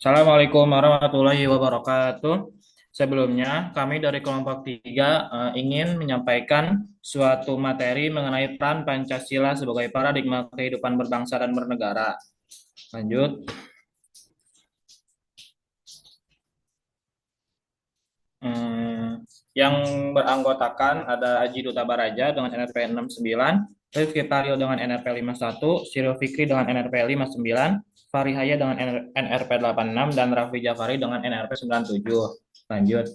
Assalamualaikum warahmatullahi wabarakatuh. Sebelumnya, kami dari kelompok 3 ingin menyampaikan suatu materi mengenai peran Pancasila sebagai paradigma kehidupan berbangsa dan bernegara. Lanjut. Hmm, yang beranggotakan ada Aji Duta Baraja dengan NRP 69, Rifki Taryo dengan NRP 51, Cyril Fikri dengan NRP 59, Fahri Haya dengan NRP 86, dan Raffi Jafari dengan NRP 97. Lanjut.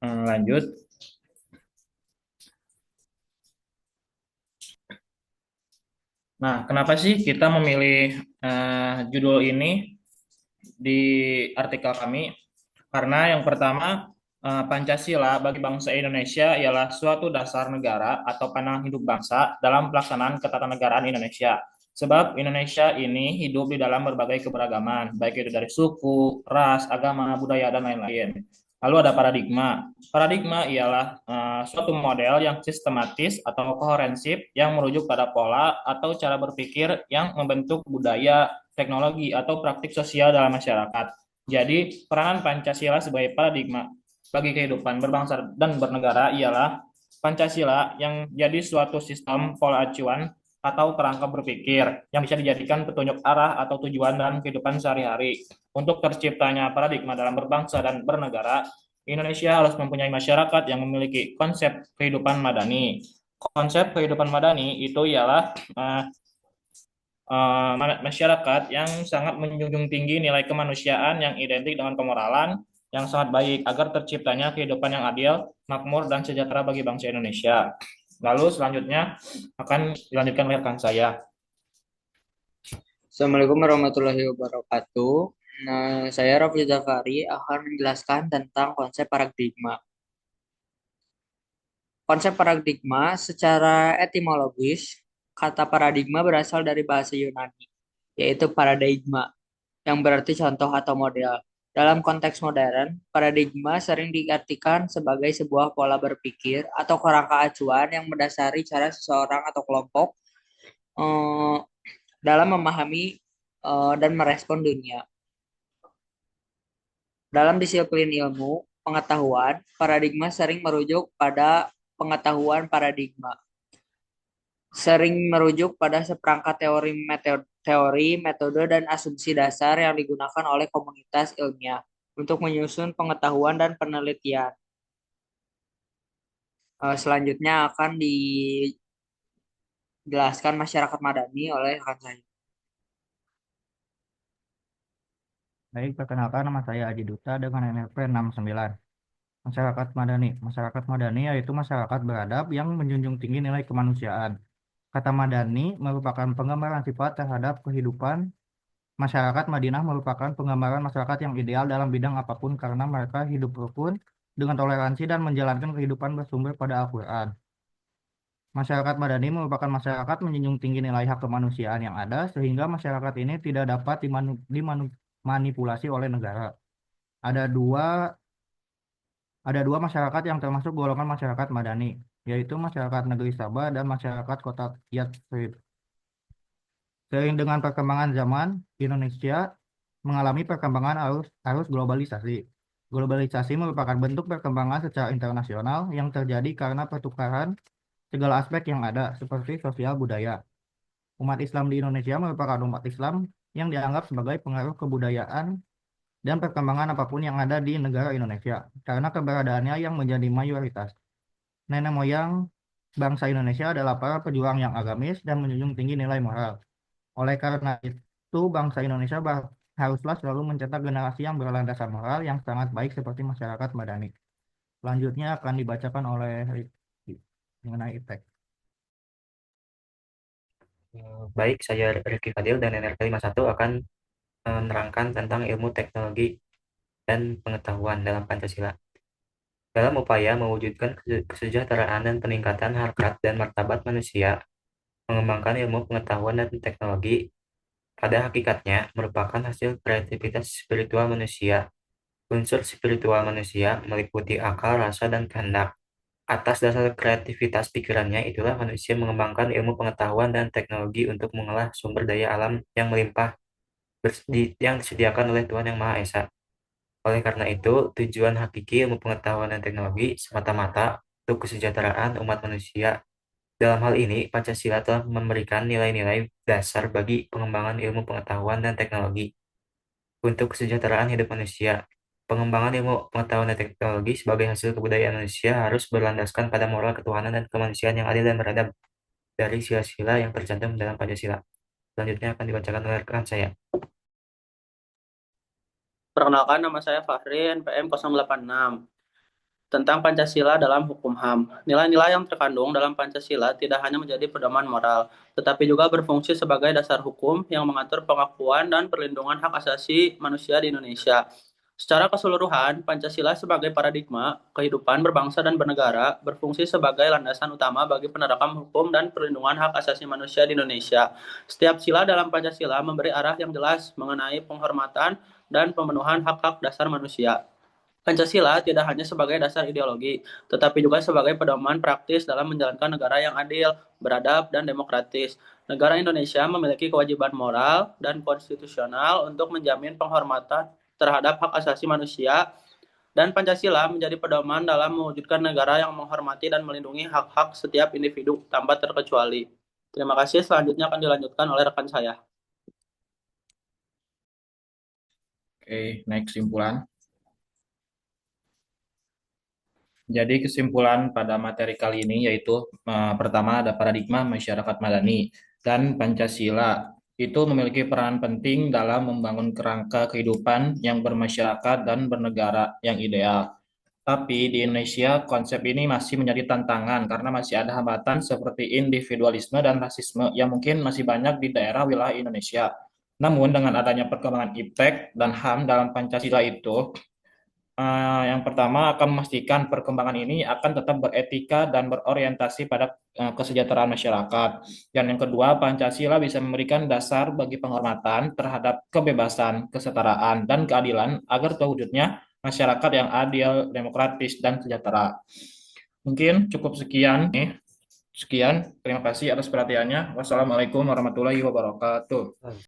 Lanjut. Nah, kenapa sih kita memilih judul ini di artikel kami? Karena yang pertama, Pancasila bagi bangsa Indonesia ialah suatu dasar negara atau pandangan hidup bangsa dalam pelaksanaan ketatanegaraan Indonesia. Sebab Indonesia ini hidup di dalam berbagai keberagaman, baik itu dari suku, ras, agama, budaya, dan lain-lain. Lalu ada paradigma. Paradigma ialah suatu model yang sistematis atau kohorensif yang merujuk pada pola atau cara berpikir yang membentuk budaya, teknologi, atau praktik sosial dalam masyarakat. Jadi, peranan Pancasila sebagai paradigma bagi kehidupan berbangsa dan bernegara ialah Pancasila yang jadi suatu sistem pola acuan atau kerangka berpikir yang bisa dijadikan petunjuk arah atau tujuan dalam kehidupan sehari-hari. Untuk terciptanya paradigma dalam berbangsa dan bernegara, Indonesia harus mempunyai masyarakat yang memiliki konsep kehidupan madani. Konsep kehidupan madani itu ialah masyarakat yang sangat menjunjung tinggi nilai kemanusiaan yang identik dengan kemoralan yang sangat baik agar terciptanya kehidupan yang adil, makmur, dan sejahtera bagi bangsa Indonesia. Lalu selanjutnya akan dilanjutkan oleh rekan saya. Assalamualaikum warahmatullahi wabarakatuh. Saya Raffi Jafari akan menjelaskan tentang konsep paradigma. Konsep paradigma secara etimologis, kata paradigma berasal dari bahasa Yunani, yaitu paradigma, yang berarti contoh atau model. Dalam konteks modern, paradigma sering diartikan sebagai sebuah pola berpikir atau kerangka acuan yang mendasari cara seseorang atau kelompok eh, dalam memahami dan merespon dunia. Dalam disiplin ilmu pengetahuan, paradigma sering merujuk pada pengetahuan paradigma, sering merujuk pada seperangkat teori, metode, dan asumsi dasar yang digunakan oleh komunitas ilmiah untuk menyusun pengetahuan dan penelitian. Selanjutnya akan dijelaskan masyarakat madani oleh rekan saya. Baik, perkenalkan nama saya Aji Duta dengan NRP 69. Masyarakat Madani. Masyarakat Madani yaitu masyarakat beradab yang menjunjung tinggi nilai kemanusiaan. Kata Madani merupakan penggambaran sifat terhadap kehidupan masyarakat. Madinah merupakan penggambaran masyarakat yang ideal dalam bidang apapun karena mereka hidup rukun dengan toleransi dan menjalankan kehidupan bersumber pada Al-Quran. Masyarakat Madani merupakan masyarakat menjunjung tinggi nilai hak kemanusiaan yang ada sehingga masyarakat ini tidak dapat dimanipulasi oleh negara. Ada dua ada dua masyarakat yang termasuk golongan masyarakat madani, yaitu masyarakat negeri Sabah dan masyarakat kota Yatsrib. Seiring dengan perkembangan zaman, Indonesia mengalami perkembangan arus arus globalisasi. Globalisasi merupakan bentuk perkembangan secara internasional yang terjadi karena pertukaran segala aspek yang ada, seperti sosial budaya. Umat Islam di Indonesia merupakan umat Islam yang dianggap sebagai pengaruh kebudayaan dan perkembangan apapun yang ada di negara Indonesia, karena keberadaannya yang menjadi mayoritas. Nenek moyang bangsa Indonesia adalah para pejuang yang agamis dan menjunjung tinggi nilai moral. Oleh karena itu, bangsa Indonesia haruslah selalu mencetak generasi yang berlandasan moral yang sangat baik seperti masyarakat madani. Selanjutnya akan dibacakan oleh Rifki mengenai teks. Baik, saya Rifki Fadil dan NRT 51 akan menerangkan tentang ilmu teknologi dan pengetahuan dalam Pancasila. Dalam upaya mewujudkan kesejahteraan dan peningkatan harkat dan martabat manusia, mengembangkan ilmu pengetahuan dan teknologi pada hakikatnya merupakan hasil kreativitas spiritual manusia. Unsur spiritual manusia meliputi akal, rasa, dan kehendak. Atas dasar kreativitas pikirannya, itulah manusia mengembangkan ilmu pengetahuan dan teknologi untuk mengolah sumber daya alam yang melimpah yang disediakan oleh Tuhan Yang Maha Esa. Oleh karena itu, tujuan hakiki ilmu pengetahuan dan teknologi semata-mata untuk kesejahteraan umat manusia. Dalam hal ini, Pancasila telah memberikan nilai-nilai dasar bagi pengembangan ilmu pengetahuan dan teknologi untuk kesejahteraan hidup manusia. Pengembangan ilmu pengetahuan dan teknologi sebagai hasil kebudayaan manusia harus berlandaskan pada moral ketuhanan dan kemanusiaan yang adil dan beradab dari sila-sila yang tercantum dalam Pancasila. Selanjutnya akan dibacakan oleh rekan saya. Perkenalkan, nama saya Fahri, NPM 086, tentang Pancasila dalam Hukum HAM. Nilai-nilai yang terkandung dalam Pancasila tidak hanya menjadi pedoman moral, tetapi juga berfungsi sebagai dasar hukum yang mengatur pengakuan dan perlindungan hak asasi manusia di Indonesia. Secara keseluruhan, Pancasila sebagai paradigma kehidupan berbangsa dan bernegara berfungsi sebagai landasan utama bagi penerapan hukum dan perlindungan hak asasi manusia di Indonesia. Setiap sila dalam Pancasila memberi arah yang jelas mengenai penghormatan dan pemenuhan hak-hak dasar manusia. Pancasila tidak hanya sebagai dasar ideologi, tetapi juga sebagai pedoman praktis dalam menjalankan negara yang adil, beradab, dan demokratis. Negara Indonesia memiliki kewajiban moral dan konstitusional untuk menjamin penghormatan terhadap hak asasi manusia, dan Pancasila menjadi pedoman dalam mewujudkan negara yang menghormati dan melindungi hak-hak setiap individu tanpa terkecuali. Terima kasih. Selanjutnya akan dilanjutkan oleh rekan saya. Oke, naik kesimpulan. Jadi kesimpulan pada materi kali ini yaitu pertama ada paradigma masyarakat madani dan Pancasila itu memiliki peran penting dalam membangun kerangka kehidupan yang bermasyarakat dan bernegara yang ideal. Tapi di Indonesia konsep ini masih menjadi tantangan karena masih ada hambatan seperti individualisme dan rasisme yang mungkin masih banyak di daerah wilayah Indonesia. Namun dengan adanya perkembangan IPTEK dan HAM dalam Pancasila itu, yang pertama akan memastikan perkembangan ini akan tetap beretika dan berorientasi pada kesejahteraan masyarakat. Dan yang kedua, Pancasila bisa memberikan dasar bagi penghormatan terhadap kebebasan, kesetaraan, dan keadilan agar terwujudnya masyarakat yang adil, demokratis, dan sejahtera. Mungkin cukup sekian nih. Sekian, terima kasih atas perhatiannya. Wassalamualaikum warahmatullahi wabarakatuh.